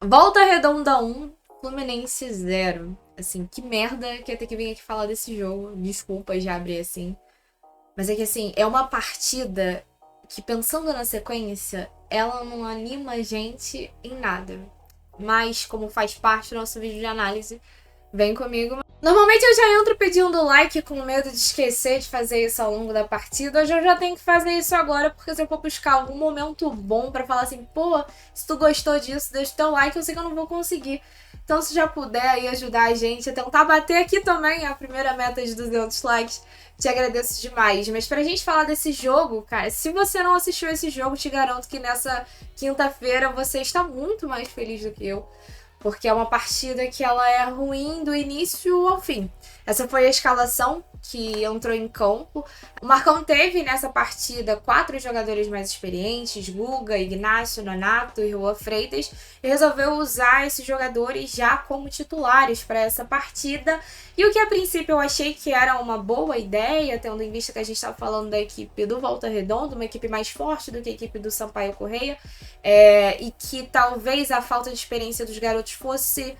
Volta Redonda 1, Fluminense 0. Assim, que merda que ia ter que vir aqui falar desse jogo. Desculpa, já abri assim. Mas é que assim, é uma partida que, pensando na sequência, ela não anima a gente em nada. Mas, como faz parte do nosso vídeo de análise, vem comigo. Normalmente eu já entro pedindo like com medo de esquecer de fazer isso ao longo da partida. Hoje eu já tenho que fazer isso agora, porque se eu for buscar algum momento bom pra falar assim, pô, se tu gostou disso, deixa o teu like, eu sei que eu não vou conseguir. Então, se já puder aí ajudar a gente a tentar bater aqui também a primeira meta de 200 likes, te agradeço demais. Mas pra gente falar desse jogo, cara, se você não assistiu esse jogo, te garanto que nessa quinta-feira você está muito mais feliz do que eu. Porque é uma partida que ela é ruim do início ao fim. Essa foi a escalação que entrou em campo. O Marcão teve nessa partida 4 jogadores mais experientes, Guga, Ignacio, Nonato e Juan Freitas, e resolveu usar esses jogadores já como titulares para essa partida. E o que a princípio eu achei que era uma boa ideia, tendo em vista que a gente estava falando da equipe do Volta Redonda, uma equipe mais forte do que a equipe do Sampaio Correia, e que talvez a falta de experiência dos garotos fosse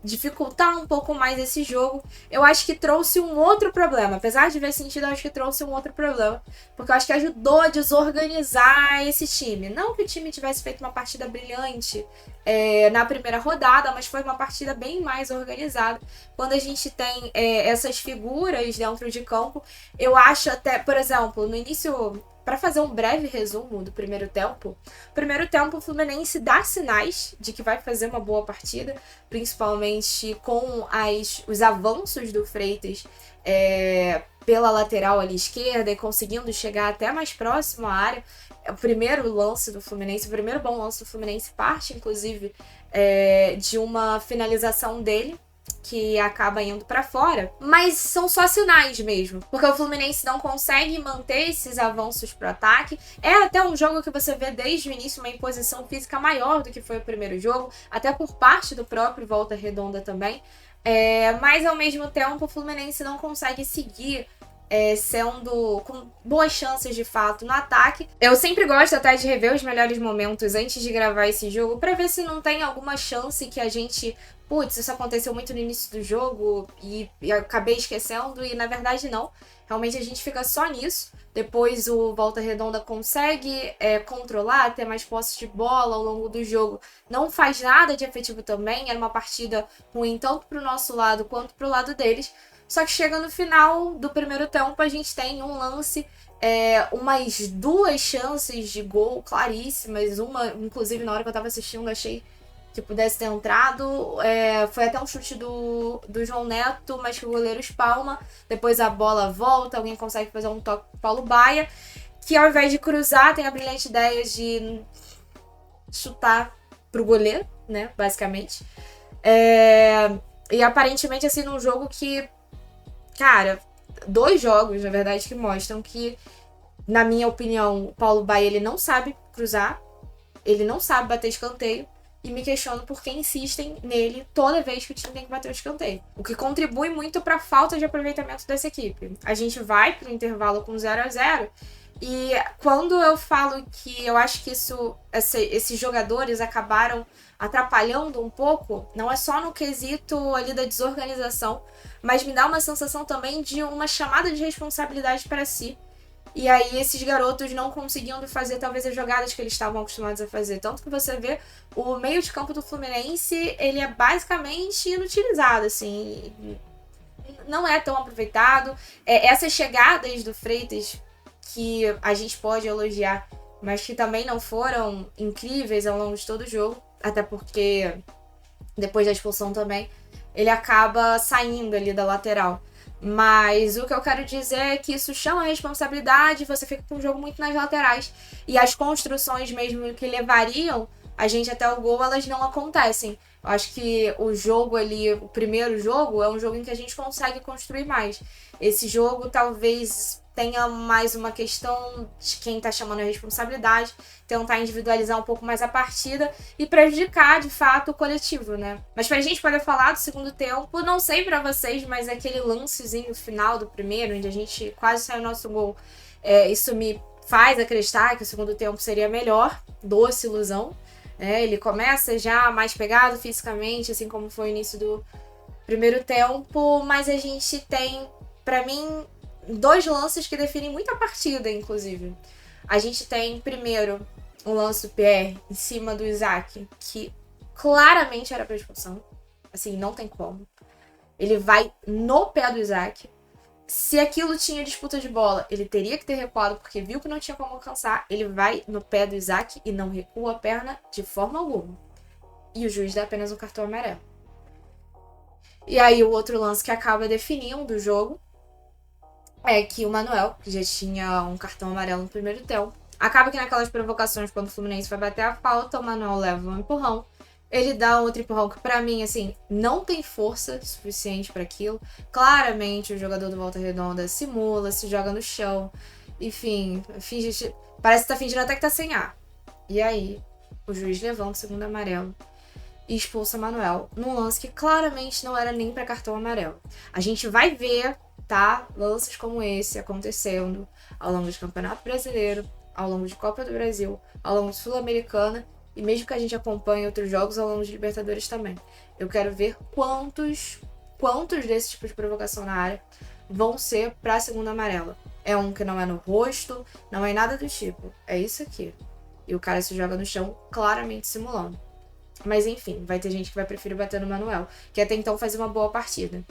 dificultar um pouco mais esse jogo. Eu acho que trouxe um outro problema. Apesar de ver sentido, eu acho que trouxe um outro problema. Porque eu acho que ajudou a desorganizar esse time. Não que o time tivesse feito uma partida brilhante na primeira rodada, mas foi uma partida bem mais organizada. Quando a gente tem essas figuras dentro de campo, eu acho até, por exemplo, no início, para fazer um breve resumo do primeiro tempo, o Fluminense dá sinais de que vai fazer uma boa partida, principalmente com os avanços do Freitas pela lateral ali esquerda e conseguindo chegar até mais próximo à área. O primeiro lance do Fluminense, o primeiro bom lance do Fluminense parte, inclusive, de uma finalização dele, que acaba indo para fora, mas são só sinais mesmo, porque o Fluminense não consegue manter esses avanços pro ataque. É até um jogo que você vê desde o início uma imposição física maior do que foi o primeiro jogo, até por parte do próprio Volta Redonda também, mas ao mesmo tempo o Fluminense não consegue seguir sendo com boas chances de fato no ataque. Eu sempre gosto até de rever os melhores momentos antes de gravar esse jogo para ver se não tem alguma chance que a gente, putz, isso aconteceu muito no início do jogo e acabei esquecendo, e na verdade não. Realmente a gente fica só nisso. Depois o Volta Redonda consegue controlar, ter mais posse de bola ao longo do jogo. Não faz nada de efetivo também. Era uma partida ruim tanto pro nosso lado quanto pro lado deles. Só que chega no final do primeiro tempo, a gente tem um lance, umas 2 chances de gol claríssimas. Uma, inclusive, na hora que eu tava assistindo, achei que pudesse ter entrado. Foi até um chute do João Neto, mas que o goleiro espalma. Depois a bola volta, alguém consegue fazer um toque pro Paulo Baia, que ao invés de cruzar, tem a brilhante ideia de chutar pro goleiro, né, basicamente. E aparentemente, assim, num jogo que, cara, 2 jogos, na verdade, que mostram que, na minha opinião, o Paulo Baia, ele não sabe cruzar, ele não sabe bater escanteio, e me questiono por que insistem nele toda vez que o time tem que bater o escanteio. O que contribui muito para a falta de aproveitamento dessa equipe. A gente vai para o intervalo com 0-0, e quando eu falo que eu acho que esses jogadores acabaram atrapalhando um pouco, não é só no quesito ali da desorganização, mas me dá uma sensação também de uma chamada de responsabilidade para si. E aí esses garotos não conseguindo fazer talvez as jogadas que eles estavam acostumados a fazer. Tanto que você vê o meio de campo do Fluminense, ele é basicamente inutilizado, assim. Não é tão aproveitado. Essas chegadas do Freitas, que a gente pode elogiar, mas que também não foram incríveis ao longo de todo o jogo, até porque depois da expulsão também, ele acaba saindo ali da lateral. Mas o que eu quero dizer é que isso chama a responsabilidade, você fica com o jogo muito nas laterais. E as construções mesmo que levariam a gente até o gol, elas não acontecem. Eu acho que o jogo ali, o primeiro jogo, é um jogo em que a gente consegue construir mais. Esse jogo talvez tenha mais uma questão de quem tá chamando a responsabilidade, tentar individualizar um pouco mais a partida e prejudicar, de fato, o coletivo, né? Mas pra gente poder falar do segundo tempo, não sei pra vocês, mas aquele lancezinho final do primeiro, onde a gente quase saiu o nosso gol, isso me faz acreditar que o segundo tempo seria melhor, doce ilusão. Ele começa já mais pegado fisicamente, assim como foi o início do primeiro tempo, mas a gente tem, pra mim, 2 lances que definem muito a partida, inclusive. A gente tem, primeiro, um lance do Pierre em cima do Isaac, que claramente era pra expulsão. Assim, não tem como. Ele vai no pé do Isaac. Se aquilo tinha disputa de bola, ele teria que ter recuado porque viu que não tinha como alcançar. Ele vai no pé do Isaac e não recua a perna de forma alguma. E o juiz dá apenas um cartão amarelo. E aí o outro lance que acaba definindo o jogo é que o Manuel, que já tinha um cartão amarelo no primeiro tempo, acaba que naquelas provocações, quando o Fluminense vai bater a falta, o Manuel leva um empurrão. Ele dá um outro empurrão que, pra mim, assim, não tem força suficiente para aquilo. Claramente, o jogador do Volta Redonda simula, se joga no chão. Enfim, parece que tá fingindo até que tá sem ar. E aí, o juiz levanta o segundo amarelo e expulsa Manuel num lance que claramente não era nem para cartão amarelo. A gente vai ver, tá, lances como esse acontecendo ao longo do Campeonato Brasileiro, ao longo de Copa do Brasil, ao longo de Sul-Americana e mesmo que a gente acompanhe outros jogos ao longo de Libertadores também. Eu quero ver quantos desses tipos de provocação na área vão ser pra segunda amarela. É um que não é no rosto, não é nada do tipo. É isso aqui. E o cara se joga no chão claramente simulando. Mas enfim, vai ter gente que vai preferir bater no Manuel, que até então fazia uma boa partida.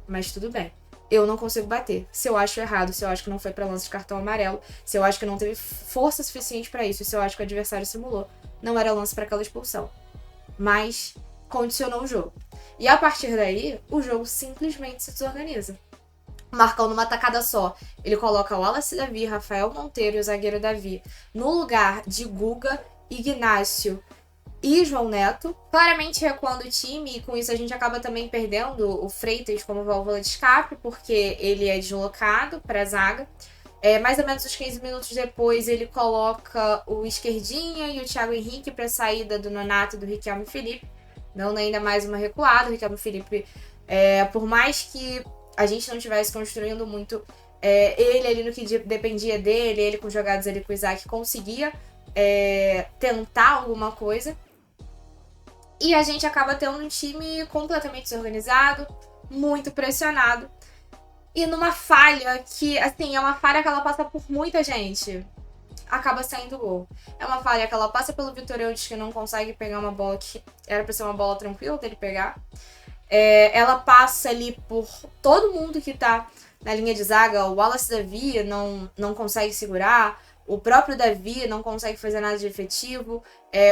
Mas tudo bem. Eu não consigo bater. Se eu acho errado, se eu acho que não foi pra lance de cartão amarelo, se eu acho que não teve força suficiente pra isso, se eu acho que o adversário simulou, não era lance pra aquela expulsão. Mas condicionou o jogo. E a partir daí, o jogo simplesmente se desorganiza. O Marcão, numa tacada só, ele coloca o Wallace Davi, Rafael Monteiro e o zagueiro Davi no lugar de Guga, Ignácio e João Neto, claramente recuando o time, e com isso a gente acaba também perdendo o Freitas como válvula de escape, porque ele é deslocado para a zaga. Mais ou menos uns 15 minutos depois, ele coloca o Esquerdinha e o Thiago Henrique para a saída do Nonato e do Riquelme Felipe, dando ainda mais uma recuada. O Riquelme Felipe, por mais que a gente não estivesse construindo muito, ele ali no que dependia dele, ele com jogadas ali com o Isaac, conseguia tentar alguma coisa. E a gente acaba tendo um time completamente desorganizado, muito pressionado. E numa falha que, assim, é uma falha que ela passa por muita gente, acaba saindo gol. É uma falha que ela passa pelo Vitor Eudes, que não consegue pegar uma bola que era pra ser uma bola tranquila dele pegar. Ela passa ali por todo mundo que tá na linha de zaga. O Wallace Davi não consegue segurar. O próprio Davi não consegue fazer nada de efetivo.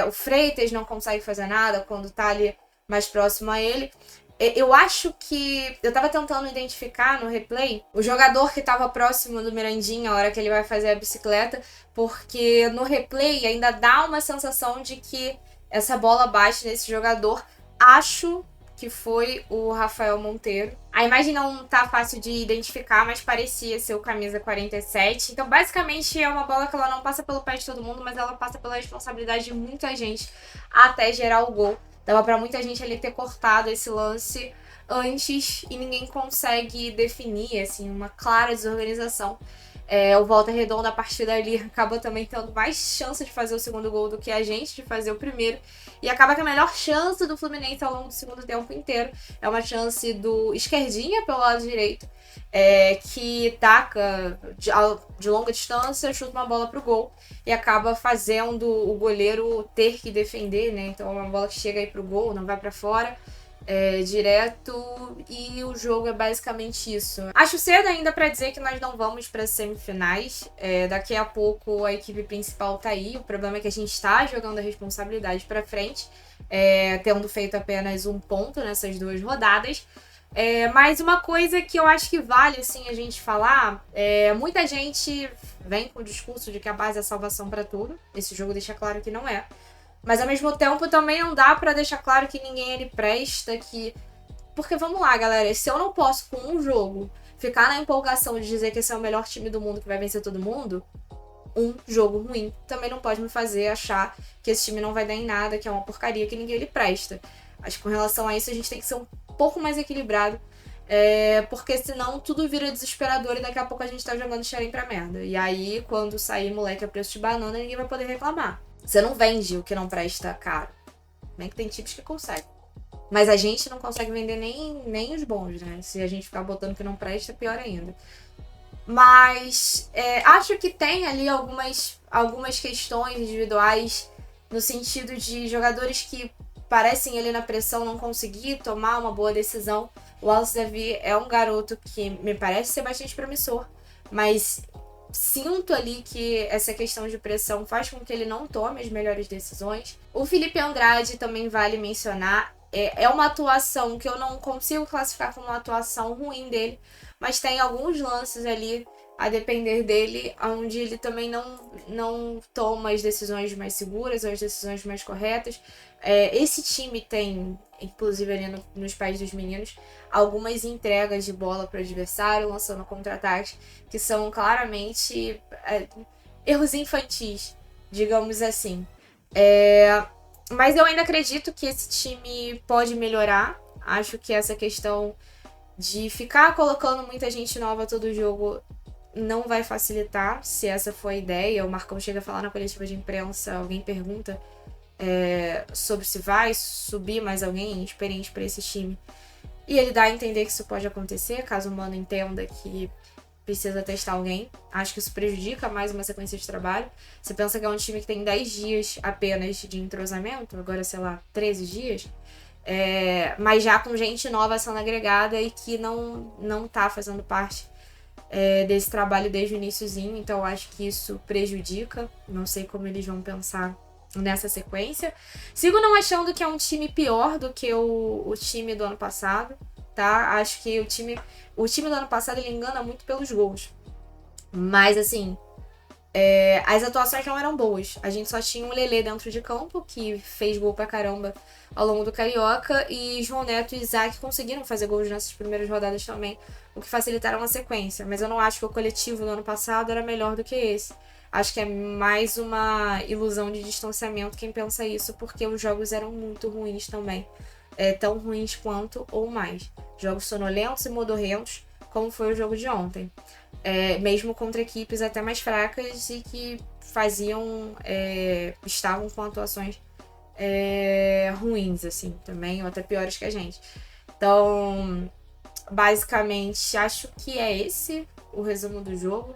O Freitas não consegue fazer nada quando tá ali mais próximo a ele. Eu acho que... Eu tava tentando identificar no replay o jogador que tava próximo do Mirandinha a hora que ele vai fazer a bicicleta, porque no replay ainda dá uma sensação de que essa bola bate nesse jogador. Acho que foi o Rafael Monteiro. A imagem não tá fácil de identificar, mas parecia ser o camisa 47. Então, basicamente, é uma bola que ela não passa pelo pé de todo mundo, mas ela passa pela responsabilidade de muita gente até gerar o gol. Dava pra muita gente ali ter cortado esse lance antes e ninguém consegue definir, assim, uma clara desorganização. O Volta Redonda, a partir dali, acaba também tendo mais chance de fazer o segundo gol do que a gente de fazer o primeiro. E acaba que a melhor chance do Fluminense ao longo do segundo tempo inteiro é uma chance do Esquerdinha pelo lado direito, que taca de longa distância, chuta uma bola pro gol e acaba fazendo o goleiro ter que defender, né? Então é uma bola que chega aí pro gol, não vai para fora. Direto, e o jogo é basicamente isso. Acho cedo ainda para dizer que nós não vamos para semifinais. Daqui a pouco a equipe principal tá aí. O problema é que a gente está jogando a responsabilidade para frente, tendo feito apenas um ponto nessas 2 rodadas. Mas uma coisa que eu acho que vale assim a gente falar, muita gente vem com o discurso de que a base é a salvação para tudo. Esse jogo deixa claro que não é. Mas ao mesmo tempo também não dá pra deixar claro que ninguém ele presta, que... Porque vamos lá, galera, se eu não posso com um jogo ficar na empolgação de dizer que esse é o melhor time do mundo que vai vencer todo mundo, um jogo ruim também não pode me fazer achar que esse time não vai dar em nada, que é uma porcaria, que ninguém ele presta. Acho que com relação a isso a gente tem que ser um pouco mais equilibrado, porque senão tudo vira desesperador e daqui a pouco a gente tá jogando xerém pra merda. E aí, quando sair moleque a preço de banana, ninguém vai poder reclamar. Você não vende o que não presta caro. Bem que tem times que conseguem. Mas a gente não consegue vender nem os bons, né? Se a gente ficar botando que não presta, pior ainda. Mas acho que tem ali algumas questões individuais no sentido de jogadores que parecem ali na pressão não conseguir tomar uma boa decisão. O Wallace Davi é um garoto que me parece ser bastante promissor, mas sinto ali que essa questão de pressão faz com que ele não tome as melhores decisões. O Felipe Andrade também vale mencionar. É uma atuação que eu não consigo classificar como uma atuação ruim dele, mas tem alguns lances ali, a depender dele, onde ele também não toma as decisões mais seguras ou as decisões mais corretas. Esse time tem, inclusive ali nos pés dos meninos, algumas entregas de bola para o adversário, lançando contra-ataques, que são claramente erros infantis, digamos assim. Mas eu ainda acredito que esse time pode melhorar. Acho que essa questão de ficar colocando muita gente nova todo jogo não vai facilitar, se essa for a ideia. O Marcão chega a falar na coletiva de imprensa, alguém pergunta sobre se vai subir mais alguém experiente para esse time. E ele dá a entender que isso pode acontecer, caso o Mano entenda que precisa testar alguém. Acho que isso prejudica mais uma sequência de trabalho. Você pensa que é um time que tem 10 dias apenas de entrosamento, agora, sei lá, 13 dias, mas já com gente nova sendo agregada e que não tá fazendo parte desse trabalho desde o iniciozinho, então eu acho que isso prejudica. Não sei como eles vão pensar nessa sequência. Sigo não achando que é um time pior do que o time do ano passado, tá? Acho que o time do ano passado ele engana muito pelos gols. Mas, assim, as atuações não eram boas. A gente só tinha um Lelê dentro de campo, que fez gol pra caramba ao longo do Carioca, e João Neto e Isaac conseguiram fazer gols nessas primeiras rodadas também, o que facilitaram a sequência. Mas eu não acho que o coletivo do ano passado era melhor do que esse. Acho que é mais uma ilusão de distanciamento quem pensa isso, porque os jogos eram muito ruins também. Tão ruins quanto ou mais. Jogos sonolentos e modorrentos, como foi o jogo de ontem. Mesmo contra equipes até mais fracas e que estavam com atuações ruins, assim, também, ou até piores que a gente. Então, basicamente, acho que é esse o resumo do jogo.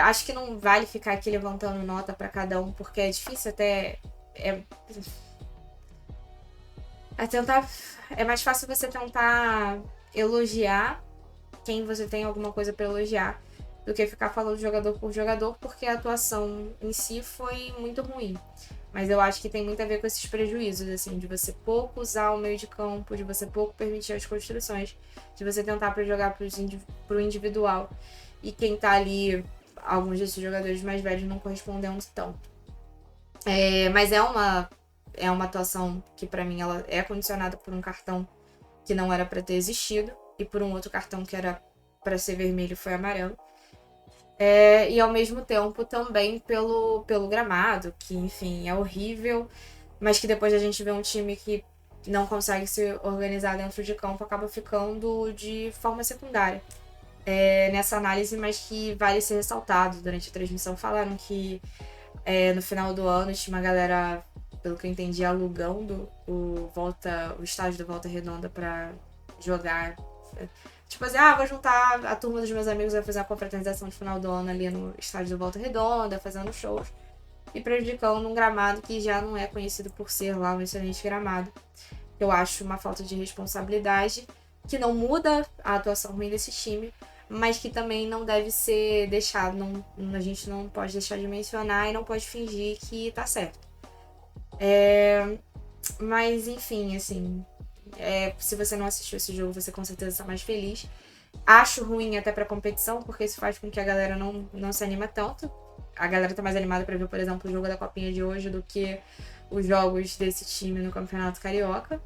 Acho que não vale ficar aqui levantando nota para cada um, porque é difícil até. É mais fácil você tentar elogiar quem você tem alguma coisa para elogiar do que ficar falando jogador por jogador, porque a atuação em si foi muito ruim. Mas eu acho que tem muito a ver com esses prejuízos, assim, de você pouco usar o meio de campo, de você pouco permitir as construções, de você tentar para jogar pro individual. E quem tá ali, alguns desses jogadores mais velhos não correspondendo tanto. Mas é uma atuação que pra mim ela é condicionada por um cartão que não era pra ter existido e por um outro cartão que era pra ser vermelho e foi amarelo. E ao mesmo tempo também pelo gramado, que enfim é horrível, mas que depois a gente vê um time que não consegue se organizar dentro de campo, acaba ficando de forma secundária nessa análise, mas que vale ser ressaltado. Durante a transmissão falaram que no final do ano tinha uma galera, pelo que eu entendi, alugando o estádio do Volta Redonda pra jogar. Tipo assim, vou juntar a turma dos meus amigos, vai fazer uma confraternização de final do ano ali no estádio do Volta Redonda, fazendo shows, e prejudicando um gramado que já não é conhecido por ser lá um excelente gramado. Eu acho uma falta de responsabilidade que não muda a atuação ruim desse time, mas que também não deve ser deixado, a gente não pode deixar de mencionar e não pode fingir que tá certo. Mas enfim, assim, se você não assistiu esse jogo, você com certeza está mais feliz. Acho ruim até pra competição, porque isso faz com que a galera não se anima tanto. A galera tá mais animada pra ver, por exemplo, o jogo da Copinha de hoje do que os jogos desse time no Campeonato Carioca.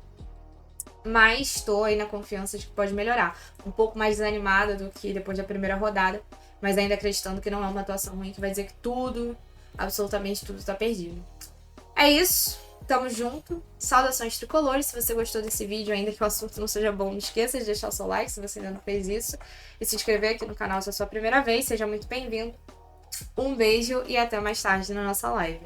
Mas estou aí na confiança de que pode melhorar. Um pouco mais desanimada do que depois da primeira rodada, mas ainda acreditando que não é uma atuação ruim, que vai dizer que tudo, absolutamente tudo, tá perdido. É isso. Tamo junto. Saudações tricolores. Se você gostou desse vídeo, ainda que o assunto não seja bom, não esqueça de deixar o seu like se você ainda não fez isso. E se inscrever aqui no canal se é a sua primeira vez. Seja muito bem-vindo. Um beijo e até mais tarde na nossa live.